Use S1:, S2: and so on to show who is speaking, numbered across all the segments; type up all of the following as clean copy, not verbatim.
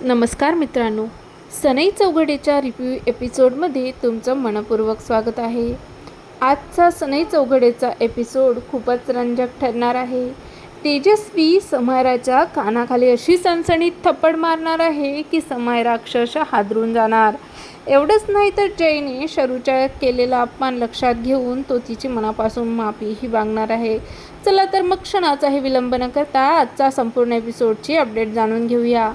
S1: नमस्कार मित्रांनो, सनई चौघडेच्या रिव्ह्यू एपिसोडमध्ये तुमचं मनपूर्वक स्वागत आहे। आजचा सनई चौघडेचा एपिसोड खूपच रंजक ठरणार आहे। तेजस्वी समायराच्या कानाखाली अशी सणसणीत थप्पड मारणार आहे की समायरा अक्षरशः हादरून जाणार। एवढंच नाही तर जयने शरूच्या केलेला अपमान लक्षात घेऊन तो तिची मनापासून माफीही मागणार आहे। चला तर मग क्षणाचाही विलंब न करता आजचा संपूर्ण एपिसोडची अपडेट जाणून घेऊया।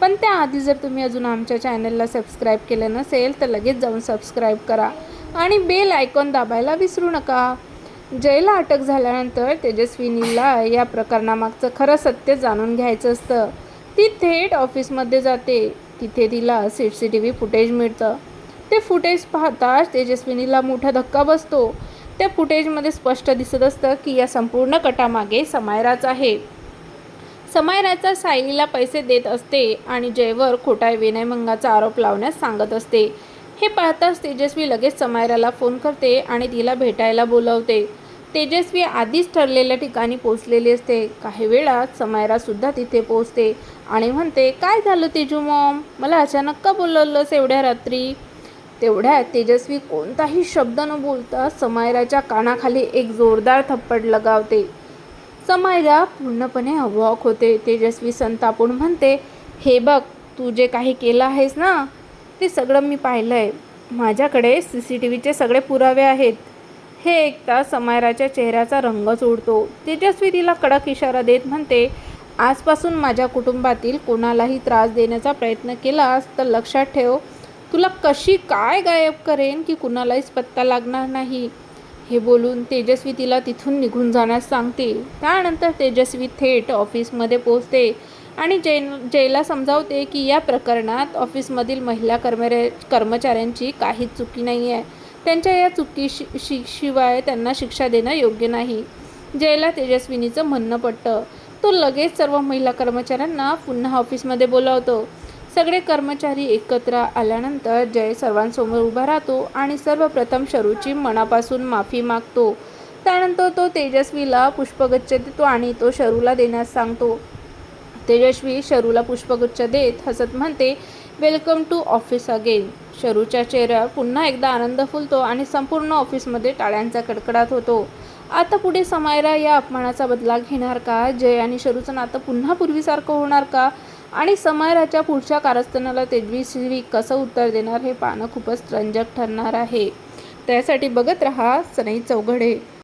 S1: पण त्याआधी जर तुम्ही अजून आमच्या चॅनलला सबस्क्राईब केलं नसेल तर लगेच जाऊन सबस्क्राईब करा आणि बेल आयकॉन दाबायला विसरू नका। जयला अटक झाल्यानंतर तेजस्विनीला या प्रकरणामागचं खरं सत्य जाणून घ्यायचं असतं। ती थेट ऑफिसमध्ये जाते। तिथे तिला CCTV फुटेज मिळतं। ते फुटेज पाहताच तेजस्विनीला मोठा धक्का बसतो। त्या फुटेजमध्ये स्पष्ट दिसत असतं की या संपूर्ण कटामागे समायराच आहे। समायराचा सायलीला पैसे देत असते आणि जयवर खोटा विनयभंगाचा आरोप लावण्यास सांगत असते। हे पाहताच तेजस्वी लगेच समायराला फोन करते आणि तिला भेटायला बोलवते। तेजस्वी आधीच ठरलेल्या ठिकाणी पोहोचलेली असते। काही वेळात समायरासुद्धा तिथे पोहोचते आणि म्हणते, काय झालं तेजू मॉम, मला अचानक का बोलवलंस एवढ्या रात्री? तेवढ्यात तेजस्वी कोणताही शब्द न बोलता समायराच्या कानाखाली एक जोरदार थप्पड लगावते। समायरा पूर्णपणे अवाक होते। तेजस्वी संतापून म्हणते, हे बघ, तू जे काही केलं आहेस ना ते सगळं मी पाहिलंय। माझ्याकडे CCTVचे सगळे पुरावे आहेत। हे ऐकता समायराच्या चेहऱ्याचा रंगच उडतो। तेजस्वी तिला कडक इशारा देत म्हणते, आजपासून माझ्या कुटुंबातील कोणालाही त्रास देण्याचा प्रयत्न केलास तर लक्षात ठेव, तुला कशी काय गायब करेन की कुणालाच पत्ता लागणार नाही। हे बोलून तेजस्वी तिला तिथून निघून जाण्यास सांगते। त्यानंतर तेजस्वी थेट ऑफिसमध्ये पोहोचते आणि जयला समजावते की या प्रकरणात ऑफिसमधील महिला कर्मचाऱ्यांची काहीच चुकी नाही आहे। त्यांच्या या चुकीशिवाय त्यांना शिक्षा देणं योग्य नाही। जयला तेजस्विनीचं म्हणणं पटतं। तो लगेच सर्व महिला कर्मचाऱ्यांना पुन्हा ऑफिसमध्ये बोलावतो। सगळे कर्मचारी एकत्र आल्यानंतर जय सर्वांसमोर उभा राहतो आणि सर्वप्रथम शरूची मनापासून माफी मागतो। त्यानंतर तो तेजस्वीला पुष्पगुच्छ देतो आणि तो शरूला देण्यास सांगतो। तेजस्वी शरूला पुष्पगुच्छ देत हसत म्हणते, वेलकम टू ऑफिस अगेन। शरूच्या चेहऱ्यावर पुन्हा एकदा आनंद फुलतो आणि संपूर्ण ऑफिसमध्ये टाळ्यांचा कडकडाट होतो। आता पुढे समायरा या अपमानाचा बदला घेणार का? जय आणि शरूचं नातं पुन्हा पूर्वीसारखं होणार का? आणि समायराच्या पुढच्या कारस्थानाला तेजस्वी कसं उत्तर देणार हे पाहणं खूपच रंजक ठरणार आहे। त्यासाठी बघत रहा सनई चौघडे।